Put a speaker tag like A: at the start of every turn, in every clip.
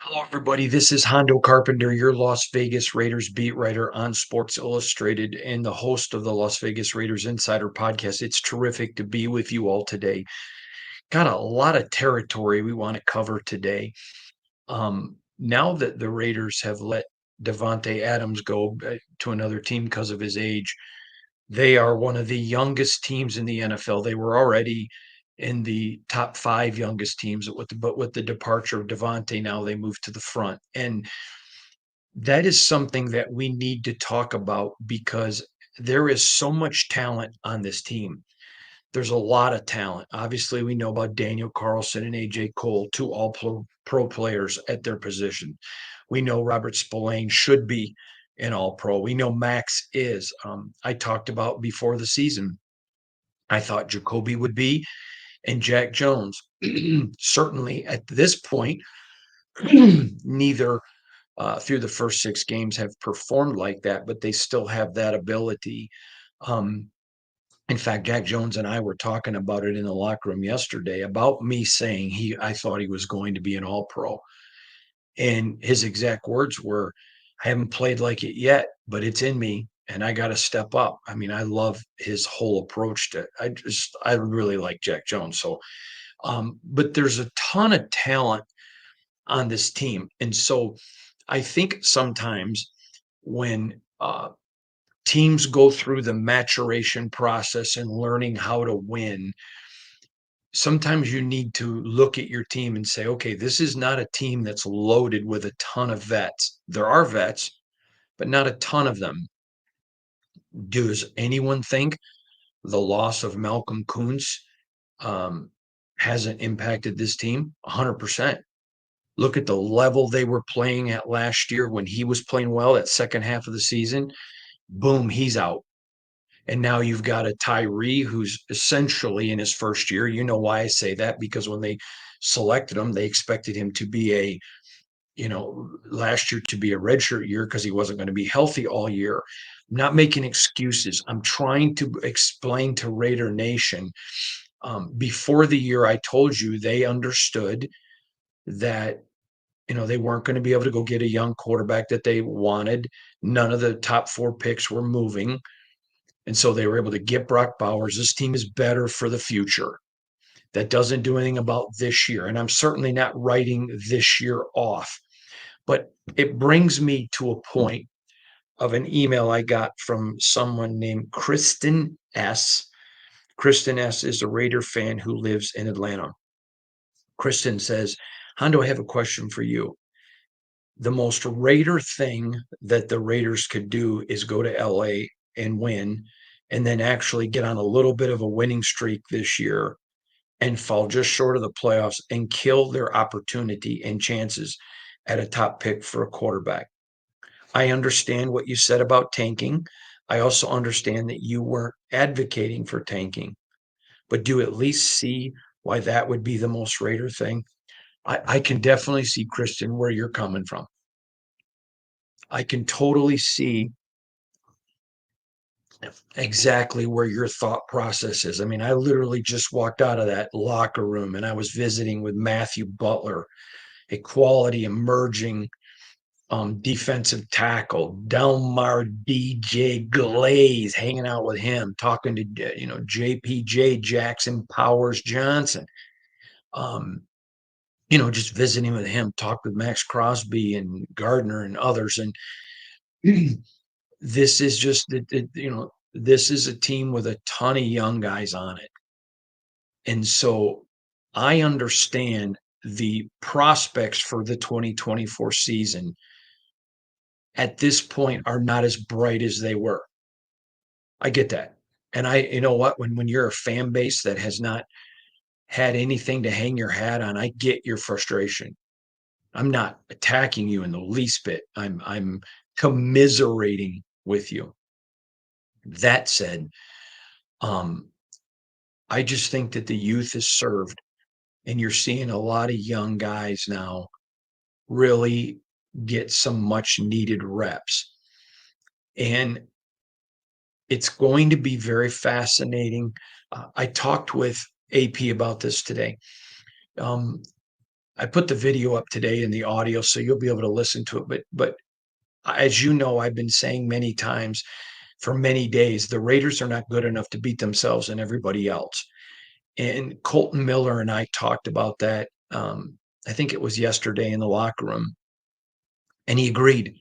A: Hello, everybody. This is Hondo Carpenter, your Las Vegas Raiders beat writer on Sports Illustrated and the host of the Las Vegas Raiders Insider podcast. It's terrific to be with you all today. Got a lot of territory we want to cover today. Now that the Raiders have let Devontae Adams go to another team because of his age, they are one of the youngest teams in the NFL. They were already in the top 5 youngest teams, but with the departure of Devontae, now they move to the front. And that is something that we need to talk about because there is so much talent on this team. There's a lot of talent. Obviously, we know about Daniel Carlson and AJ Cole, two all pro players at their position. We know Robert Spillane should be an all pro. We know Max is. I talked about before the season, I thought Jacoby would be, and Jack Jones. Certainly at this point, neither through the first 6 games have performed like that, but they still have that ability. Um, in fact, Jack Jones and I were talking about it in the locker room yesterday about me saying I thought he was going to be an all pro. And his exact words were, I haven't played like it yet, but it's in me and I got to step up. I mean, I love his whole approach to I really like Jack Jones. So, but there's a ton of talent on this team. And so I think sometimes when teams go through the maturation process and learning how to win, sometimes you need to look at your team and say, okay, this is not a team that's loaded with a ton of vets. There are vets, but not a ton of them. Does anyone think the loss of Malcolm Koonce um, hasn't impacted this team? 100%. Look at the level they were playing at last year when he was playing well, that second half of the season. Boom, he's out. And now you've got a Tyree who's essentially in his first year. You know why I say that? Because when they selected him, they expected him to be last year to be a redshirt year because he wasn't going to be healthy all year. I'm not making excuses. I'm trying to explain to Raider Nation. Before the year, I told you they understood that they weren't going to be able to go get a young quarterback that they wanted. None of the top 4 picks were moving. And so they were able to get Brock Bowers. This team is better for the future. That doesn't do anything about this year. And I'm certainly not writing this year off. But it brings me to a point of an email I got from someone named Kristen S. Kristen S. is a Raider fan who lives in Atlanta. Kristen says, Hondo, I have a question for you. The most Raider thing that the Raiders could do is go to LA and win, and then actually get on a little bit of a winning streak this year and fall just short of the playoffs and kill their opportunity and chances at a top pick for a quarterback. I understand what you said about tanking. I also understand that you weren't advocating for tanking, but do at least see why that would be the most Raider thing. I can definitely see, Christian, where you're coming from. I can totally see exactly where your thought process is. I mean, I literally just walked out of that locker room and I was visiting with Matthew Butler, a quality emerging defensive tackle, Delmar DJ Glaze, hanging out with him, talking to JPJ Jackson Powers Johnson. Um, just visiting with him, talked with Max Crosby and Gardner and others. And this is just this is a team with a ton of young guys on it. And so I understand the prospects for the 2024 season at this point are not as bright as they were. I get that. And you know what, when you're a fan base that has not had anything to hang your hat on, I get your frustration. I'm not attacking you in the least bit. I'm commiserating with you. That said, um, I just think that the youth is served, and you're seeing a lot of young guys now really get some much needed reps. And it's going to be very fascinating. I talked with AP about this today. Um, I put the video up today in the audio, so you'll be able to listen to it. But as you know, I've been saying many times for many days, the Raiders are not good enough to beat themselves and everybody else. And Colton Miller and I talked about that. I think it was yesterday in the locker room, and he agreed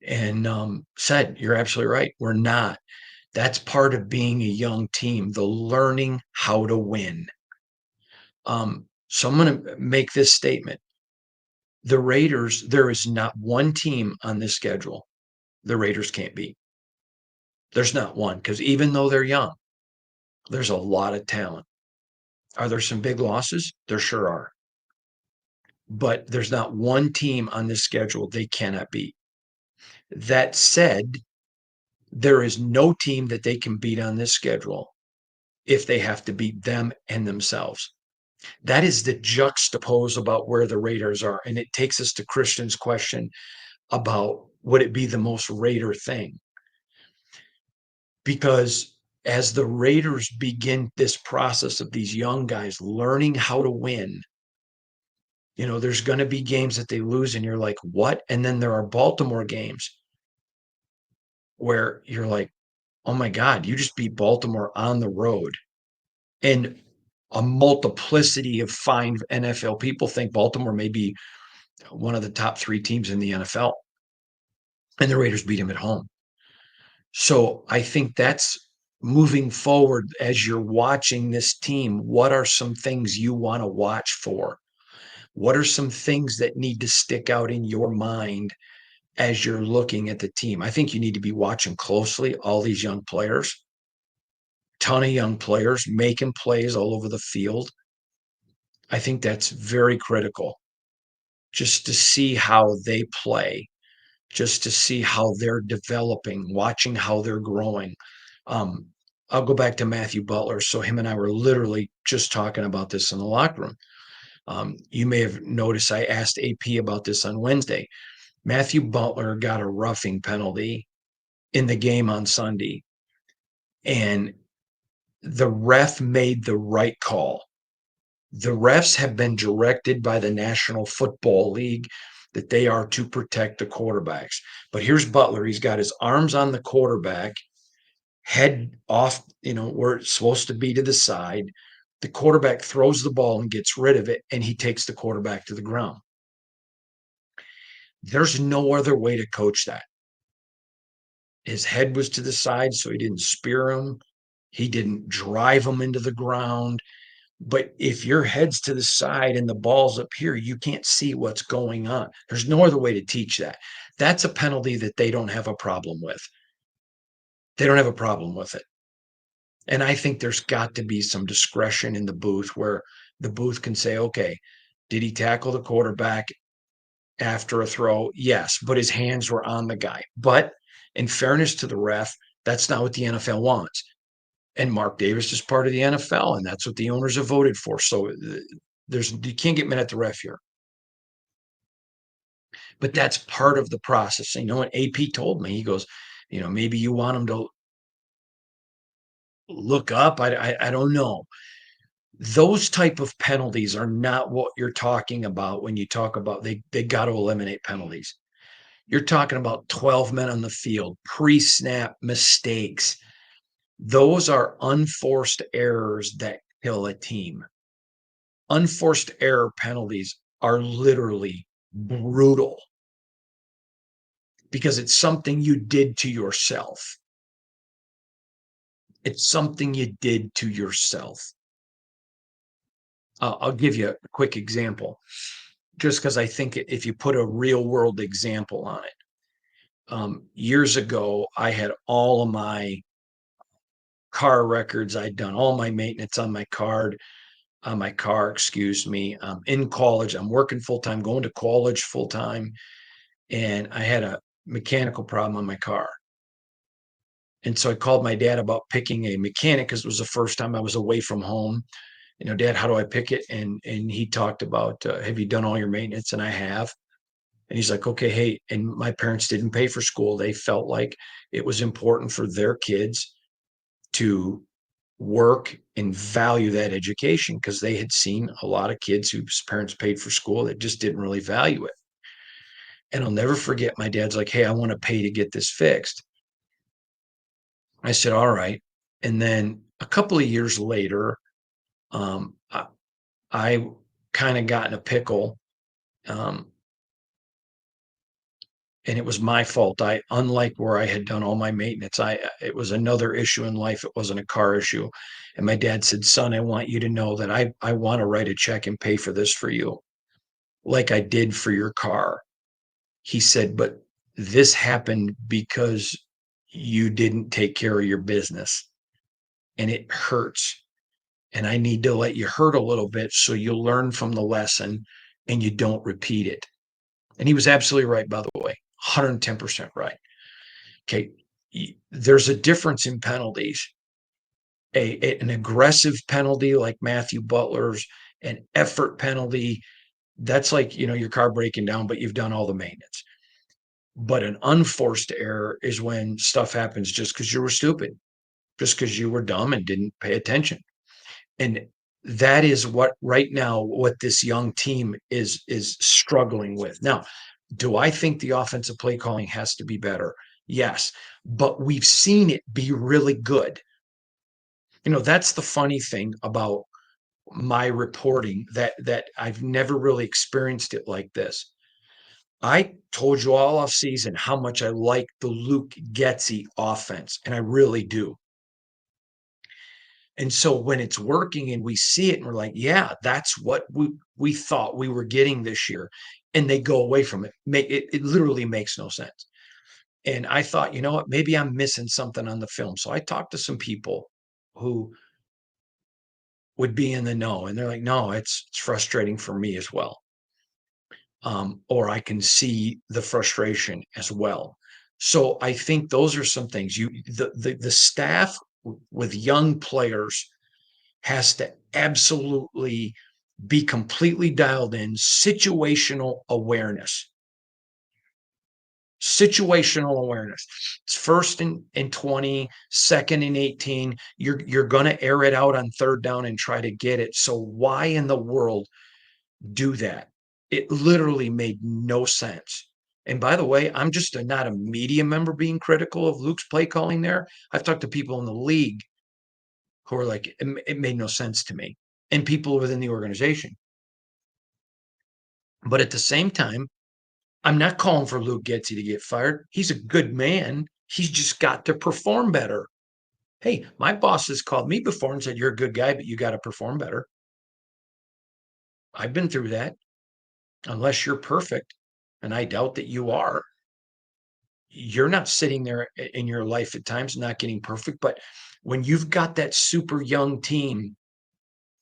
A: and said, "You're absolutely right. We're not. That's part of being a young team, the learning how to win." So I'm going to make this statement. The Raiders, there is not one team on this schedule the Raiders can't beat. There's not one, because even though they're young, there's a lot of talent. Are there some big losses? There sure are. But there's not one team on this schedule they cannot beat. That said, there is no team that they can beat on this schedule if they have to beat them and themselves. That is the juxtapose about where the Raiders are. And it takes us to Christian's question about would it be the most Raider thing? Because as the Raiders begin this process of these young guys learning how to win, there's going to be games that they lose and you're like, what? And then there are Baltimore games where you're like, oh my God, you just beat Baltimore on the road. And a multiplicity of fine NFL people think Baltimore may be one of the top three teams in the NFL. And the Raiders beat them at home. So I think that's moving forward as you're watching this team. What are some things you want to watch for? What are some things that need to stick out in your mind as you're looking at the team? I think you need to be watching closely all these young players, ton of young players making plays all over the field. I think that's very critical just to see how they play, just to see how they're developing, watching how they're growing. Um, I'll go back to Matthew Butler. So him and I were literally just talking about this in the locker room. You may have noticed I asked AP about this on Wednesday. Matthew Butler got a roughing penalty in the game on Sunday, and the ref made the right call. The refs have been directed by the National Football League that they are to protect the quarterbacks. But here's Butler. He's got his arms on the quarterback, head off, where it's supposed to be to the side. The quarterback throws the ball and gets rid of it, and he takes the quarterback to the ground. There's no other way to coach that. His head was to the side, so he didn't spear him. He didn't drive him into the ground. But if your head's to the side and the ball's up here, you can't see what's going on. There's no other way to teach that. That's a penalty that they don't have a problem with. They don't have a problem with it. And I think there's got to be some discretion in the booth where the booth can say, okay, did he tackle the quarterback after a throw? Yes, but his hands were on the guy. But in fairness to the ref, that's not what the NFL wants. And Mark Davis is part of the NFL, and that's what the owners have voted for. So you can't get mad at the ref here. But that's part of the process. And you know what AP told me? He goes, maybe you want him to look up. I don't know. Those type of penalties are not what you're talking about when you talk about they got to eliminate penalties. You're talking about 12 men on the field, pre-snap mistakes. Those are unforced errors that kill a team. Unforced error penalties are literally brutal because it's something you did to yourself. It's something you did to yourself. I'll give you a quick example just because I think if you put a real world example on it. Years ago, I had all of my car records. I'd done all my maintenance on my car, excuse me. In college, I'm working full time, going to college full time, and I had a mechanical problem on my car. And so I called my dad about picking a mechanic because it was the first time I was away from home. Dad, how do I pick it? And he talked about, have you done all your maintenance? And I have. And he's like, okay, hey, and my parents didn't pay for school. They felt like it was important for their kids to work and value that education because they had seen a lot of kids whose parents paid for school that just didn't really value it. And I'll never forget my dad's like, "Hey, I want to pay to get this fixed." I said, "All right." And then a couple of years later, I kind of got in a pickle. Um, and it was my fault. Unlike where I had done all my maintenance, it was another issue in life. It wasn't a car issue. And my dad said, "Son, I want you to know that I want to write a check and pay for this for you, like I did for your car." He said, "But this happened because you didn't take care of your business and it hurts. And I need to let you hurt a little bit so you learn from the lesson and you don't repeat it." And he was absolutely right, by the way, 110% right. Okay. There's a difference in penalties. An aggressive penalty like Matthew Butler's, an effort penalty, that's like, your car breaking down, but you've done all the maintenance. But an unforced error is when stuff happens just because you were stupid, just because you were dumb and didn't pay attention. And that is what this young team is struggling with. Now, do I think the offensive play calling has to be better? Yes, but we've seen it be really good. That's the funny thing about my reporting that I've never really experienced it like this. I told you all off season how much I like the Luke Getsy offense, and I really do. And so when it's working and we see it and we're like, yeah, that's what we thought we were getting this year, and they go away from it. It literally makes no sense. And I thought, you know what, maybe I'm missing something on the film. So I talked to some people who would be in the know, and they're like, no, it's frustrating for me as well. Or I can see the frustration as well. So I think those are some things the staff with young players has to absolutely be completely dialed in. Situational awareness. It's first in 20, second in 18. You're going to air it out on third down and try to get it. So why in the world do that? It literally made no sense. And by the way, I'm just not a media member being critical of Luke's play calling there. I've talked to people in the league who are like, it made no sense to me, and people within the organization. But at the same time, I'm not calling for Luke Getsy to get fired. He's a good man. He's just got to perform better. Hey, my boss has called me before and said, "You're a good guy, but you got to perform better." I've been through that. Unless you're perfect, and I doubt that you are, you're not sitting there in your life at times not getting perfect. But when you've got that super young team,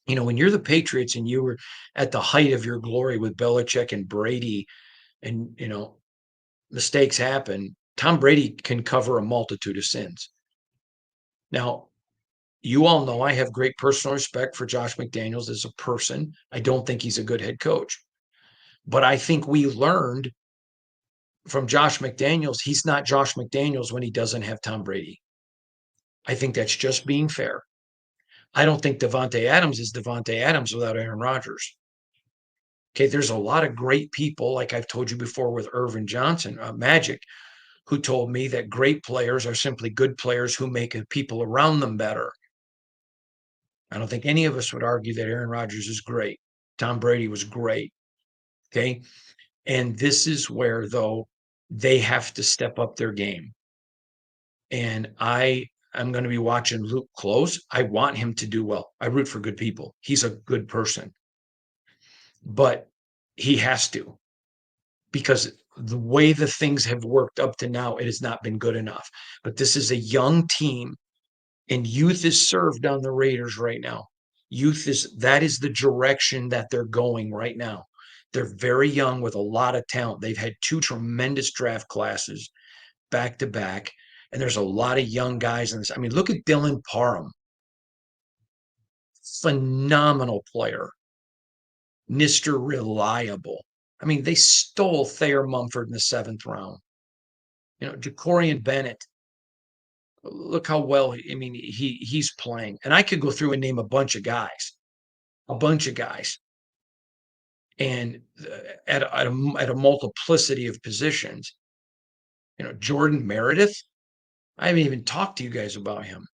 A: when you're the Patriots and you were at the height of your glory with Belichick and Brady, and mistakes happen. Tom Brady can cover a multitude of sins. Now, you all know I have great personal respect for Josh McDaniels as a person. I don't think he's a good head coach. But I think we learned from Josh McDaniels, he's not Josh McDaniels when he doesn't have Tom Brady. I think that's just being fair. I don't think Devontae Adams is Devontae Adams without Aaron Rodgers. Okay, there's a lot of great people, like I've told you before with Irvin Johnson, Magic, who told me that great players are simply good players who make people around them better. I don't think any of us would argue that Aaron Rodgers is great. Tom Brady was great. Okay. And this is where, though, they have to step up their game. And I'm going to be watching Luke close. I want him to do well. I root for good people. He's a good person, but he has to, because the way the things have worked up to now, it has not been good enough. But this is a young team, and youth is served on the Raiders right now. That is the direction that they're going right now. They're very young with a lot of talent. They've had two tremendous draft classes back to back, and there's a lot of young guys in this. I mean, look at Dylan Parham, phenomenal player, Mr. Reliable. I mean, they stole Thayer Mumford in the 7th round. Jacorian Bennett, Look how well, I mean, he's playing, and I could go through and name a bunch of guys, and at a multiplicity of positions. Jordan Meredith. I haven't even talked to you guys about him,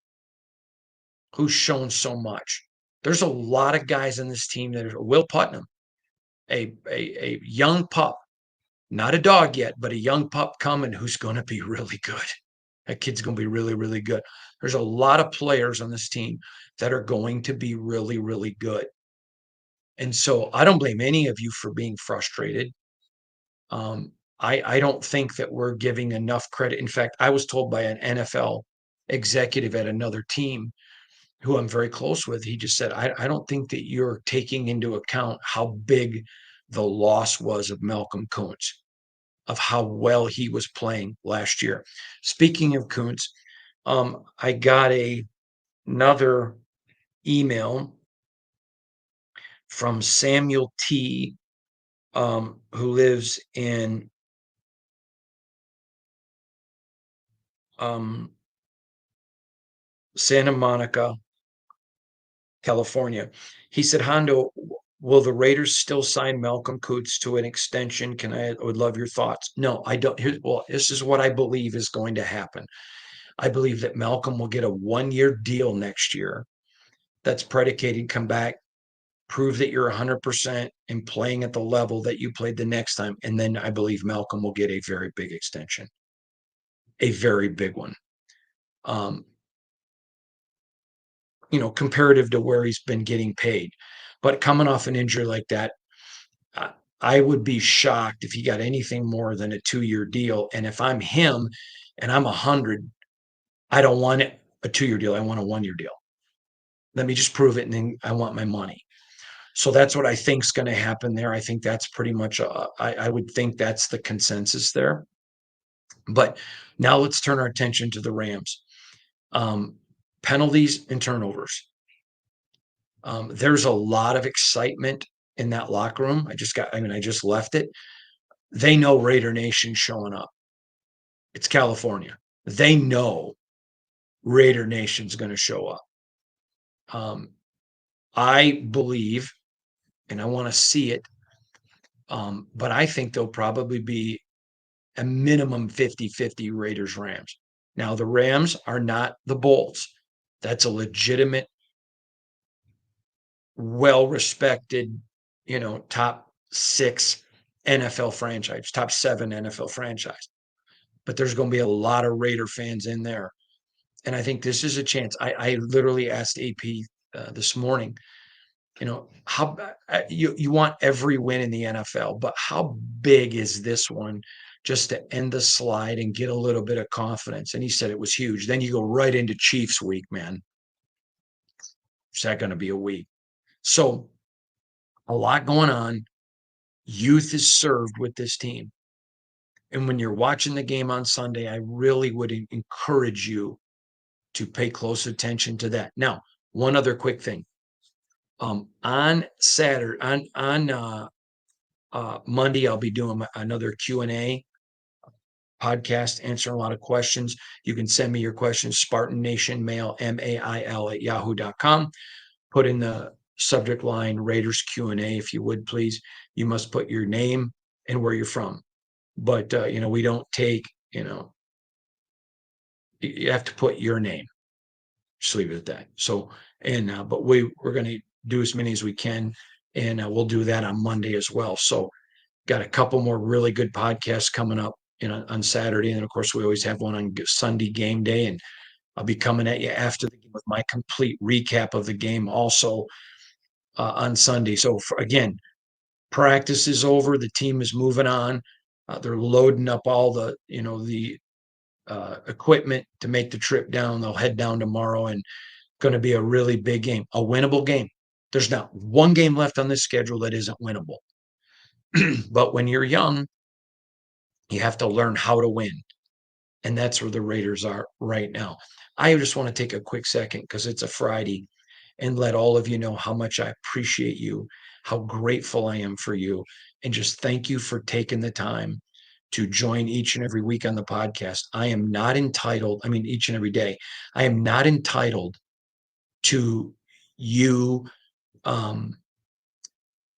A: who's shown so much. There's a lot of guys on this team that are Will Putnam, a young pup, not a dog yet, but a young pup coming who's going to be really good. That kid's going to be really, really good. There's a lot of players on this team that are going to be really, really good. And so I don't blame any of you for being frustrated. Um, I don't think that we're giving enough credit. In fact, I was told by an NFL executive at another team who I'm very close with. He just said, I don't think that you're taking into account how big the loss was of Malcolm Koonce, of how well he was playing last year. Speaking of Koonce, I got another email from Samuel T, who lives in um, Santa Monica, California. He said, Hondo, will the Raiders still sign Malcolm Koonce to an extension? I would love your thoughts. No, I don't. Well, this is what I believe is going to happen. I believe that Malcolm will get a 1-year deal next year that's predicated, come back, prove that you're 100% and playing at the level that you played the next time. And then I believe Malcolm will get a very big extension, a very big one. Um, Comparative to where he's been getting paid. But coming off an injury like that, I would be shocked if he got anything more than a 2-year deal. And if I'm him and I'm 100, I don't want it a 2-year deal. I want a 1-year deal. Let me just prove it, and then I want my money. So that's what I think is going to happen there. I think that's pretty much, I would think that's the consensus there. But now let's turn our attention to the Rams. Um, Penalties and turnovers. There's a lot of excitement in that locker room. I just left it. They know Raider Nation showing up. It's California. They know Raider Nation's going to show up. I believe, and I want to see it, but I think there'll probably be a minimum 50-50 Raiders Rams. Now, the Rams are not the Bolts. That's a legitimate, well respected, top 6 NFL franchise, top 7 NFL franchise. But there's going to be a lot of Raider fans in there. And I think this is a chance. I literally asked AP this morning, how you want every win in the NFL, but how big is this one just to end the slide and get a little bit of confidence? And he said it was huge. Then you go right into Chiefs week, man. Is that going to be a week? So a lot going on. Youth is served with this team. And when you're watching the game on Sunday, I really would encourage you to pay close attention to that. Now, one other quick thing. On Saturday, on Monday, I'll be doing another Q&A podcast, answering a lot of questions. You can send me your questions, Spartan Nation Mail, MAIL at yahoo.com. Put in the subject line Raiders Q&A, if you would, please. You must put your name and where you're from. But, we don't take, you have to put your name. Just leave it at that. So, but we're going to do as many as we can, and we'll do that on Monday as well. So, got a couple more really good podcasts coming up, on Saturday, and of course, we always have one on Sunday game day, and I'll be coming at you after the game with my complete recap of the game also on Sunday. So, again, practice is over. The team is moving on. They're loading up all the equipment to make the trip down. They'll head down tomorrow, and going to be a really big game, a winnable game. There's not one game left on this schedule that isn't winnable. But when you're young, you have to learn how to win. And that's where the Raiders are right now. I just want to take a quick second because it's a Friday and let all of you know how much I appreciate you, how grateful I am for you, and just thank you for taking the time to join each and every week on the podcast. I am not entitled, I mean, each and every day, I am not entitled to you um,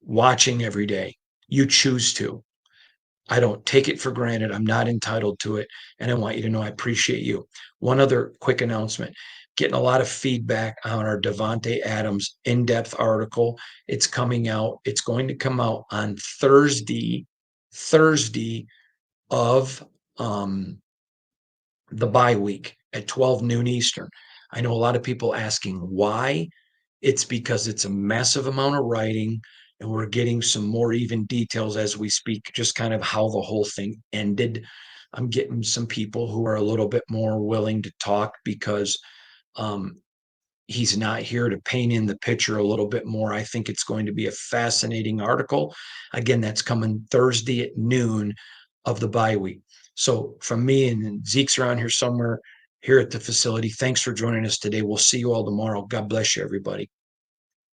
A: watching every day. You choose to. I don't take it for granted. I'm not entitled to it. And I want you to know I appreciate you. One other quick announcement, getting a lot of feedback on our Devonte Adams in-depth article. It's coming out. It's going to come out on Thursday of the bye week at 12 noon Eastern. I know a lot of people asking why. It's because it's a massive amount of writing, and we're getting some more even details as we speak, just kind of how the whole thing ended. I'm getting some people who are a little bit more willing to talk because um, he's not here to paint in the picture a little bit more. I think it's going to be a fascinating article. Again, that's coming Thursday at noon of the bye week. So from me, and Zeke's around here somewhere here at the facility, thanks for joining us today. We'll see you all tomorrow. God bless you, everybody.